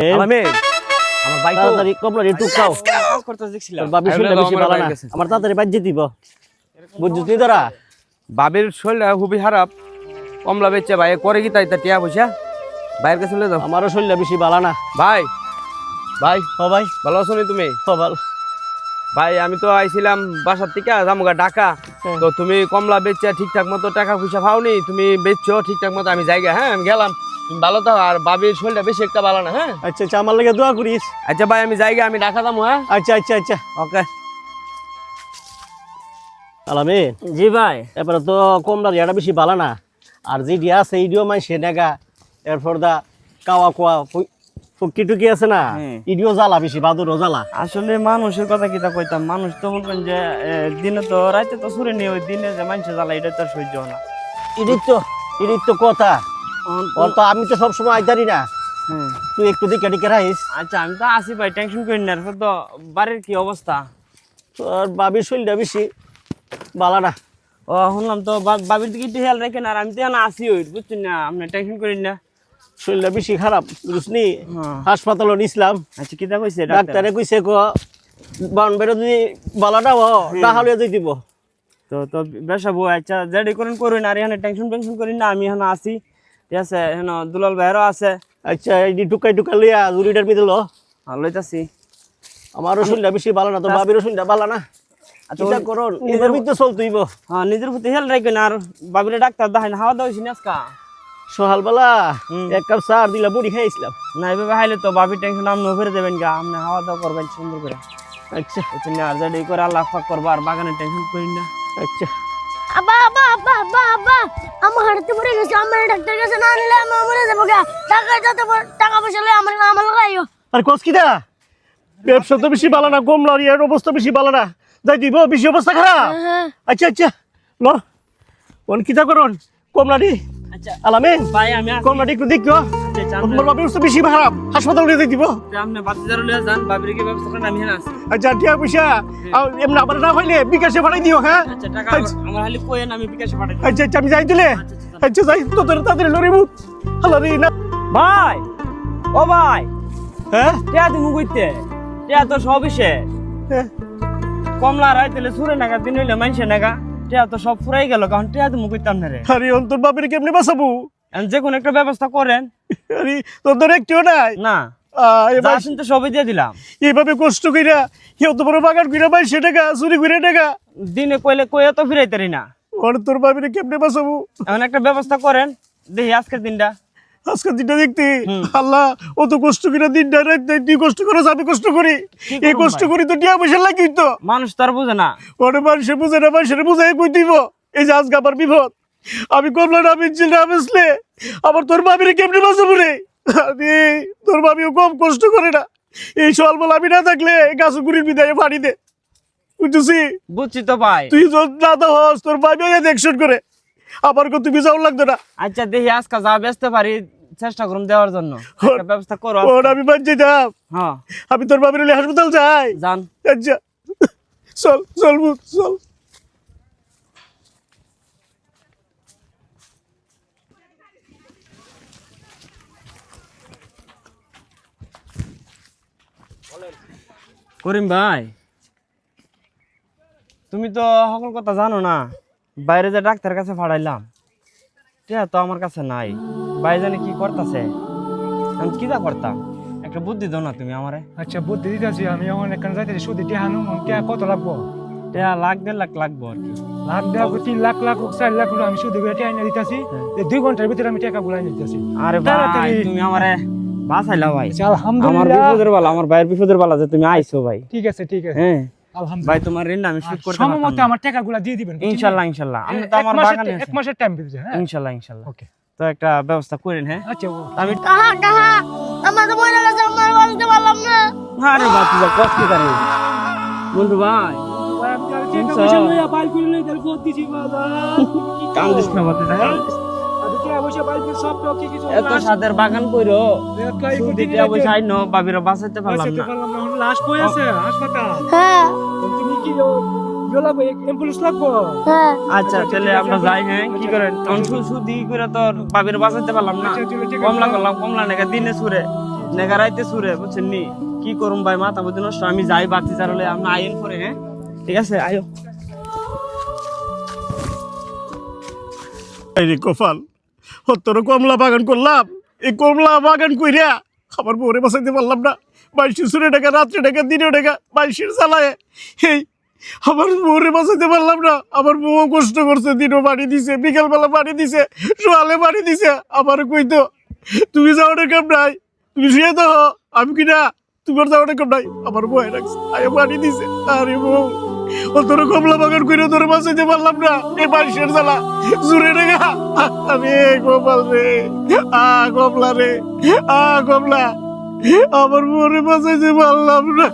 আলামিন আমার বাইক তাড়াতাড়ি কমলা একটু খাও কাজ করতে দেখছিলাম বাবি শরীরটা বেশি ভালো না আমার তাড়াতাড়ি বাজ্যে দিব বুঝছিস নি তোরা বাবির শরীরটা খুবই খারাপ কমলা বেচছে ভাই করে কি তাই তা টিয়া পয়সা বাইরের কাছে চলে যাও আমারও শরীরটা বেশি ভালো না ভাই ভাই ও ভাই ভালো আছো নি তুমি ও ভালো ভাই আমি তো আইছিলাম বাসার থেকে জামুগা ঢাকা তো তুমি কমলা বেচছে ঠিকঠাক মতো টাকা পয়সা পাওনি তুমি বেচছো ঠিকঠাক মতো আমি জায়গা হ্যাঁ আমি গেলাম তুমি ভালো থাও আর বাবির শরীরটা বেশি একটা ভালো না হ্যাঁ আচ্ছা আচ্ছা আমার লাগে দোয়া করিস আচ্ছা ভাই আমি জায়গা আমি ঢাকা যাবো হ্যাঁ আচ্ছা আচ্ছা আচ্ছা ওকে আলামিন জি ভাই এরপরে তো কমলার ইয়াটা বেশি ভালো না আর যেটি আছে এইডিও মাইসে নেগা এরপর দা কাওয়া কোয়া ফুকি টুকি আছে না ইডিও জ্বালা বেশি বাদুরও জ্বালা আসলে মানুষের কথা কিতা কইতাম মানুষ তো মনে করেন যে দিনে তো রাতে তো সুরে নেই ওই দিনে যে মানুষের জ্বালা এটা তো আর সহ্য হয় না ইডির তো কথা ওর তো আমি তো সবসময় আইতারি না তুই একটু দিকে দিকে রাখিস আচ্ছা আমি তো আসি ভাই টেনশন করি না এরপর তো বাড়ির কি অবস্থা তোর বাবির শরীরটা বেশি ভালো না ও শুনলাম তো বাবির দিকে একটু খেয়াল রাখেন আর আমি তো এখন আসি ওই বুঝছেন না আপনি টেনশন করেন না শরীরটা বেশি খারাপ বুঝলি হাসপাতালে নিছিলাম আচ্ছা কিতা কইছে ডাক্তারে কইছে বাউন বেরো যদি বালাটা হ তাহলে দিয়ে দিব তো তো বেসাবো আচ্ছা যেটি করেন করুন আর এখানে টেনশন করেন না আমি এখন আসি ঠিক আছে এখন দুলাল ভাইয়েরও আছে আচ্ছা এই টুকাই লিয়া জুরিটার মিদে লো লইতাছি আমারও শরীরটা বেশি ভালো না তো বাবিরও শরীরটা ভালো না আচ্ছা করুন এবার তো চলতেইব হ্যাঁ নিজের প্রতি খেয়াল রাখবেন আর বাবিরে ডাক্তার দেখাই না হাওয়া দাওয়া হয়েছি না আজকা সকালবেলা এক কাপ চা দিলা বুড়ি খাইছিলাম না এভাবে হাইলে তো বাবির টেনশন আপনি ফেরে দেবেন গা আপনি হাওয়া দাওয়া করবেন সুন্দর করে আচ্ছা বুঝছেন না আর যেটা করে আল্লাহ পাক করবো আর বাগানে টেনশন করেন না আচ্ছা আব্বা আব্বা আব্বা আব্বা আব্বা আমার হাড়তে পড়ে গেছে আমার ডাক্তার কাছে না নিলে আমি মরে যাবো গা টাকা পয়সা লই আমার আমার লাগাইও আর কোস কিটা ব্যবসা তো বেশি ভালো না কমলার ইয়ার অবস্থা বেশি ভালো না যাই দিব বেশি অবস্থা খারাপ আচ্ছা আচ্ছা ল কোন কিটা করুন কমলারি আচ্ছা আলামিন ভাই আমি কমলারি একটু দেখো তোমার বাবির অবস্থা বেশি খারাপ হাসপাতালে নিয়ে দিব আপনি বাতিদার লয়ে যান বাবির কি ব্যবস্থা করেন আমি এখানে আছি আচ্ছা টিয়া পয়সা এমনি আবার না হইলে বিকাশে পাঠাই দিও হ্যাঁ আচ্ছা টাকা আমার হালি কোয়েন আমি বিকাশে পাঠাই দিই আচ্ছা আচ্ছা আমি যাই দিলে আচ্ছা যাই তো তোর তাড়াতাড়ি লড়িব আলারি না ভাই ও ভাই হ্যাঁ টিয়া তুমি কইতে টিয়া তো সব শেষ কমলা রাইতেলে সুরে নাগা দিন হইলে মাইনছে নাগা টিয়া তো সব ফুরাই গেল কারণ টিয়া তুমি কইতাম না রে আরে অন্তর বাবির কেমনে বাঁচাবো যে কোনো একটা ব্যবস্থা করেন আরে তোর একটিও নাই না এবার আসেন তো সবই দিয়ে দিলাম এইভাবে কষ্ট কইরা কেউ তো বড় বাগান কইরা ভাই সে টাকা চুরি করে টাকা দিনে কইলে কইয়া তো ফিরাইতারি না আর তোর বাবির কেমনে বাঁচাবো এমন একটা ব্যবস্থা করেন দেখি আজকের দিনটা আজকের দিনটা দেখতে আল্লাহ অত কষ্ট করে দিনটা রাত তুই কষ্ট করো আমি কষ্ট করি এই কষ্ট করি তো টিয়া পয়সা লাগি তো মানুষ তো আর বুঝে না ওরে মানুষে বুঝে না মানুষের বুঝাই কই দিব এই যে আজকে আমার বিপদ আমি কমলা না বেচছি না বেচলে আবার তোর বাবির কেমনে বাঁচাবো রে আরে তোর বাবিও কম কষ্ট করে না এই সকালবেলা আমি না থাকলে গাছ গুড়ির বিদায় পানি দে বুঝছি বুঝছি তো ভাই তুই না তো হস তোর বাবি দেখশন করে আমার কো তুমি যাও লাগতো না আচ্ছা দেখি আজকে যা বেচতে পারি চেষ্টা করুন দেওয়ার জন্য একটা ব্যবস্থা করো ওর আমি বাঞ্চে যাম হ্যাঁ আমি তোর বাবির হাসপাতাল যাই যান আচ্ছা চল চল চল করিম ভাই তুমি তো সকল কথা জানো না বাইরে যে ডাক্তার কাছে ফাড়াইলাম টিয়া তো আমার কাছে নাই ভাই জানি কি করতেছে আমি কিটা করতাম একটা বুদ্ধি দাও না তুমি আমারে আচ্ছা বুদ্ধি দিতেছি আমি অনেক যাইতেছি সুদি টিহানো কত লাগবো টিয়া লাখ 1.5 লাখ লাগবো আর কি লাখ দেওয়া 3 লাখ লাখ 4 লাখ আমি সুদি করে টিহা এনে দিতেছি 2 ঘন্টার ভিতরে আমি টাকা গুলাই নিতেছি আরে ভাই তুমি আমারে বাঁচাইলা ভাই আমার আলহামদুলিল্লাহ বিপদের বেলা আমার ভাইয়ের বিপদের বেলা যে তুমি আইছো ভাই ঠিক আছে হ্যাঁ আলহামদুলিল্লাহ ভাই তোমার ঋণ আমি শোধ করতে সময় মতো আমার টাকাগুলো দিয়ে দিবেন ইনশাআল্লাহ ইনশাআল্লাহ আমি তো আমার বাগানে এক মাসের টাইম দিতে হ্যাঁ ইনশাআল্লাহ ইনশাআল্লাহ ওকে তো একটা ব্যবস্থা করেন হ্যাঁ আচ্ছা আমি কাহা কাহা আমার তো মরে গেছে আমার বলতে পারলাম না আরে বাপ তুই কষ্ট করে বন্ধু ভাই কান্দিস না বাবা এত সাদের বাগান কইরো দিতে বসাই ন বাবিরা বাঁচাইতে পারলাম না লাশ কই আছে হাসপাতাল হ্যাঁ তুমি কি অ্যাম্বুলেন্স লাগবো হ্যাঁ আচ্ছা চলে আমরা যাই হ্যাঁ কি করেন সুদি করে তো বাবিরা বাঁচাইতে পারলাম না কমলা করলাম কমলা নাকি দিনে সুরে নেগারাইতে সুরে বুঝছেন নি কি করুম ভাই মাথা বুঝে নষ্ট আমি যাই বাতি চারলে আপনি আইন পরে হ্যাঁ ঠিক আছে আয়ো এই রে কপাল তোর কমলা বাগান করলাম এই কমলা বাগান কইরা আমার বউরে বাঁচাইতে পারলাম না 2200 টাকা রাত্রে টাকা দিনে টাকা 22 চালায় এই আমার বউরে বাঁচাইতে পারলাম না আমার বউ কষ্ট করছে দিনও বাড়ি দিছে বিকালবেলা বাড়ি দিছে সোয়ালে বাড়ি দিছে আমার কইতো তুমি যাওয়ার কাম নাই তুমি শুয়ে তো আমি কিনা তোমার যাওয়ার কাম নাই আমার বউ রাখছে আয় বাড়ি দিছে আরে বউ ও তোর কমলা বাগান করে তোর বাঁচাইতে পারলাম না এই 22 জ্বালা জুড়ে রেখা আরে গোপাল রে কমলা রে কমলা আমার বউরে বাঁচাইতে পারলাম না